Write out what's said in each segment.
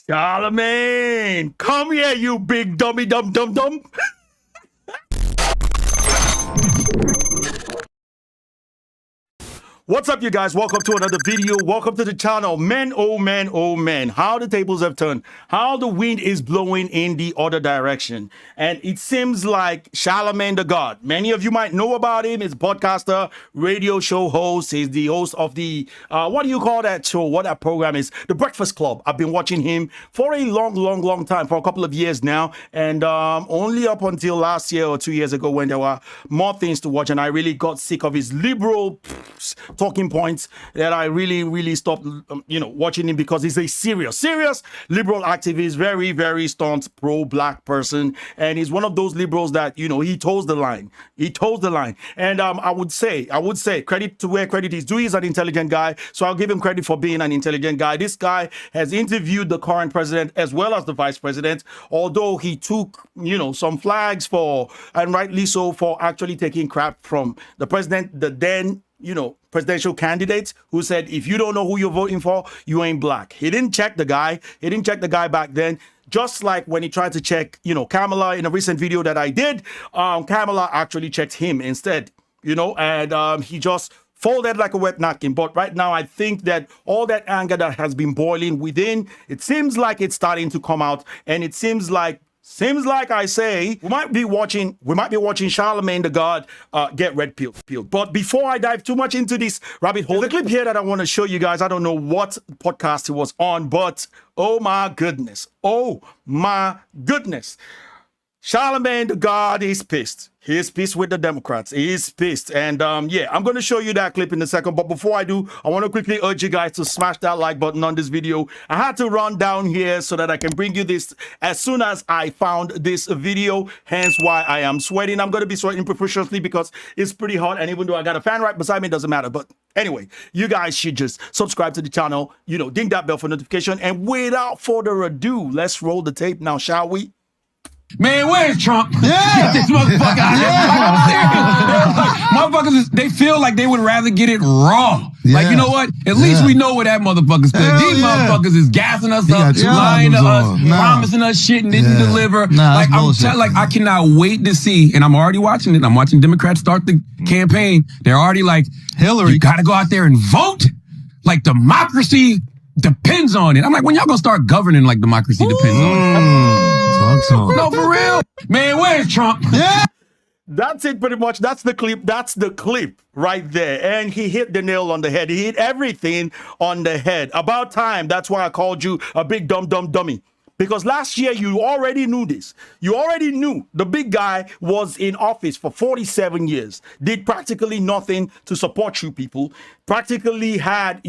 Charlemagne, come here, you big dummy dum dum dum. What's up, you guys? Welcome to another video. Welcome to the channel. Man, oh man, oh man. How the tables have turned. How the wind is blowing in the other direction. And it seems like Charlemagne The God. Many of you might know about him. He's a podcaster, radio show host. He's the host of the, what do you call that show? What that program is? The Breakfast Club. I've been watching him for a long time, for a couple of years now. And only up until last year or 2 years ago when there were more things to watch. And I really got sick of his liberal talking points that I really stopped, watching him, because he's a serious liberal activist, very staunch pro-black person, and he's one of those liberals that he toes the line. And I would say credit to where credit is due. He's an intelligent guy, so I'll give him credit for being an intelligent guy. This guy has interviewed the current president as well as the vice president, although he took some flags for, and rightly so, for actually taking crap from the president, the then presidential candidate, who said, if you don't know who you're voting for, you ain't black. He didn't check the guy. He didn't check the guy back then. Just like when he tried to check, Kamala in a recent video that I did, Kamala actually checked him instead, and he just folded like a wet napkin. But right now, I think that all that anger that has been boiling within, it seems like it's starting to come out, and it seems like I say, we might be watching Charlamagne The God get red pilled. But before I dive too much into this rabbit hole, the clip here that I want to show you guys, I don't know what podcast it was on, but oh my goodness. Charlamagne The God is pissed. He's pissed with the Democrats. He's pissed. And yeah, I'm going to show you that clip in a second. But before I do, I want to quickly urge you guys to smash that like button on this video. I had to run down here so that I can bring you this as soon as I found this video. Hence why I am sweating. I'm going to be sweating profusely because it's pretty hot. And even though I got a fan right beside me, it doesn't matter. But anyway, you guys should just subscribe to the channel, ding that bell for notification. And without further ado, let's roll the tape now, shall we? Man, where's Trump? Yeah. Get this motherfucker out here. Motherfuckers, they feel like they would rather get it raw. Yeah. Like, you know what? At least we know where that motherfucker stood. These motherfuckers is gassing us up, lying to us, promising us shit and didn't deliver. Like, I cannot wait to see, and I'm already watching it. I'm watching Democrats start the campaign. They're already like, Hillary, you gotta go out there and vote. Like, democracy depends on it. I'm like, when y'all gonna start governing like democracy depends on it? No, for real. Man, where's Trump? Yeah. That's it pretty much. That's the clip. That's the clip right there. And he hit the nail on the head. He hit everything on the head. About time. That's why I called you a big dummy. Because last year, you already knew this. You already knew the big guy was in office for 47 years, did practically nothing to support you people, practically had,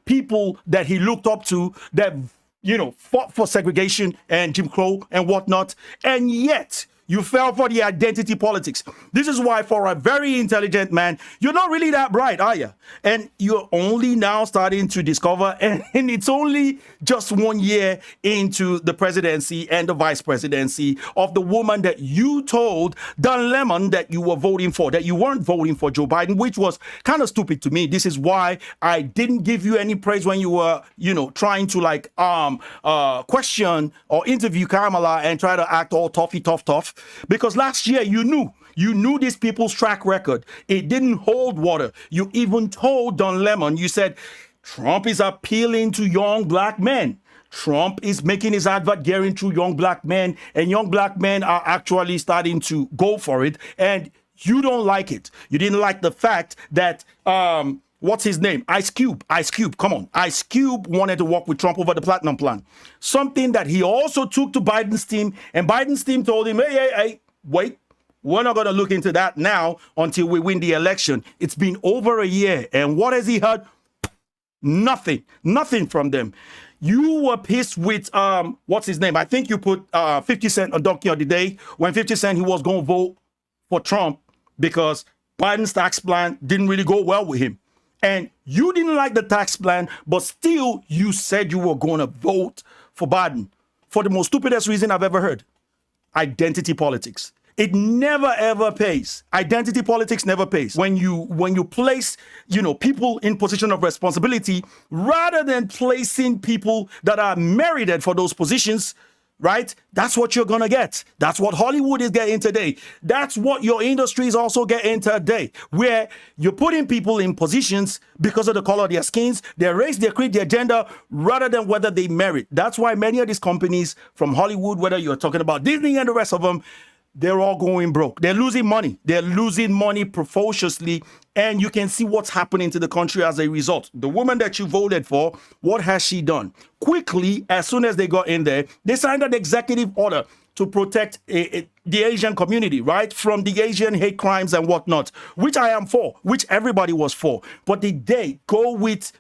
people that he looked up to that fought for segregation and Jim Crow and whatnot, and yet you fell for the identity politics. This is why, for a very intelligent man, you're not really that bright, are you? And you're only now starting to discover, and it's only just 1 year into the presidency and the vice presidency of the woman that you told Don Lemon that you were voting for, that you weren't voting for Joe Biden, which was kind of stupid to me. This is why I didn't give you any praise when you were, trying to question or interview Kamala and try to act all tough. Because last year you knew these people's track record. It didn't hold water. You even told Don Lemon, you said, Trump is appealing to young black men. Trump is making his advert gearing through young black men, and young black men are actually starting to go for it. And you don't like it. You didn't like the fact that, what's his name? Ice Cube. Come on. Ice Cube wanted to work with Trump over the Platinum Plan. Something that he also took to Biden's team. And Biden's team told him, hey, wait. We're not going to look into that now until we win the election. It's been over a year. And what has he heard? Nothing from them. You were pissed with, what's his name? I think you put 50 Cent on Donkey of the Day when 50 Cent, he was going to vote for Trump because Biden's tax plan didn't really go well with him. And you didn't like the tax plan, but still you said you were going to vote for Biden for the most stupidest reason I've ever heard. Identity politics. It never ever pays. Identity politics never pays. When you place, people in position of responsibility, rather than placing people that are merited for those positions, right? That's what you're gonna get. That's what Hollywood is getting today. That's what your industry is also getting today, where you're putting people in positions because of the color of their skins, their race, their creed, their gender, rather than whether they merit. That's why many of these companies from Hollywood, whether you're talking about Disney and the rest of them, they're all going broke. They're losing money. They're losing money profusely, and you can see what's happening to the country as a result. The woman that you voted for, what has she done? Quickly, as soon as they got in there, they signed an executive order to protect the Asian community, right? From the Asian hate crimes and whatnot, which I am for, which everybody was for. But did they go with,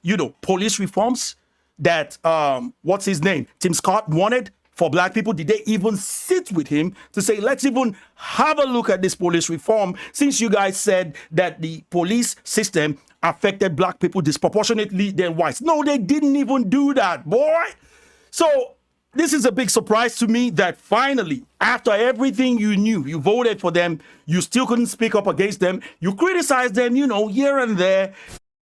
police reforms that, what's his name? Tim Scott wanted for black people? Did they even sit with him to say, let's even have a look at this police reform, since you guys said that the police system affected black people disproportionately than whites? No, they didn't even do that, boy. So this is a big surprise to me that finally, after everything you knew, you voted for them, you still couldn't speak up against them. You criticized them, here and there,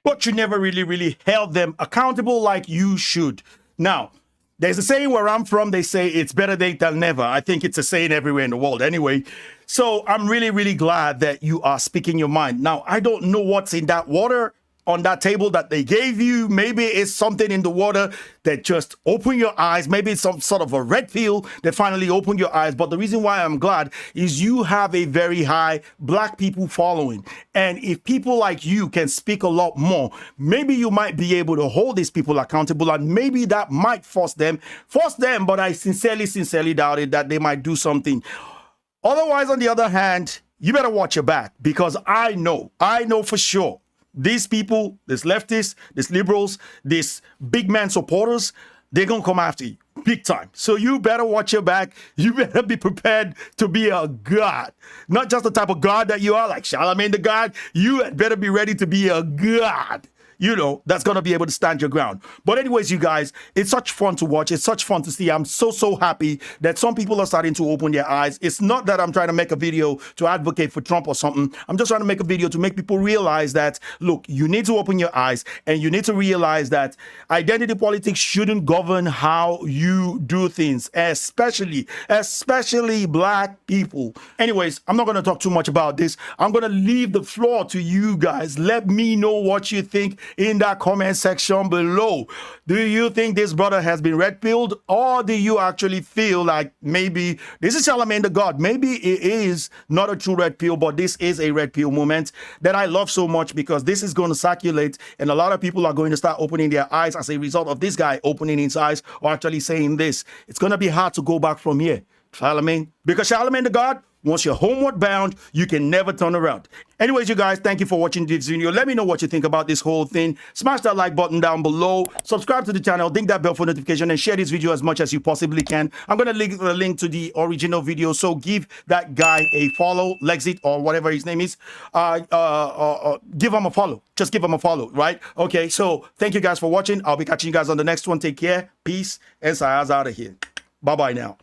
but you never really held them accountable like you should. Now, there's a saying where I'm from, they say it's better late than never. I think it's a saying everywhere in the world anyway. So I'm really glad that you are speaking your mind. Now, I don't know what's in that water on that table that they gave you. Maybe it's something in the water that just opened your eyes. Maybe it's some sort of a red pill that finally opened your eyes. But the reason why I'm glad is you have a very high black people following. And if people like you can speak a lot more, maybe you might be able to hold these people accountable, and maybe that might force them, but I sincerely doubt it that they might do something. Otherwise, on the other hand, you better watch your back, because I know for sure these people, these leftists, these liberals, these big man supporters, they're going to come after you big time. So you better watch your back. You better be prepared to be a god. Not just the type of god that you are, like Charlamagne the God. You better be ready to be a god, that's going to be able to stand your ground. But anyways, you guys, it's such fun to watch. It's such fun to see. I'm so happy that some people are starting to open their eyes. It's not that I'm trying to make a video to advocate for Trump or something. I'm just trying to make a video to make people realize that, look, you need to open your eyes, and you need to realize that identity politics shouldn't govern how you do things, especially black people. Anyways, I'm not going to talk too much about this. I'm going to leave the floor to you guys. Let me know what you think in that comment section below. Do you think this brother has been red-pilled, or do you actually feel like maybe this is Charlemagne the God? Maybe it is not a true red pill, but this is a red pill movement that I love so much, because this is going to circulate, and a lot of people are going to start opening their eyes as a result of this guy opening his eyes, or actually saying this. It's going to be hard to go back from here, Charlemagne, because Charlemagne the God, once you're homeward bound, you can never turn around. Anyways, you guys, thank you for watching this video. Let me know what you think about this whole thing. Smash that like button down below. Subscribe to the channel. Ding that bell for notification, and share this video as much as you possibly can. I'm going to link the link to the original video, so give that guy a follow, Lexit or whatever his name is. Give him a follow. Just give him a follow, right? Okay, so thank you guys for watching. I'll be catching you guys on the next one. Take care. Peace. And Saya's out of here. Bye-bye now.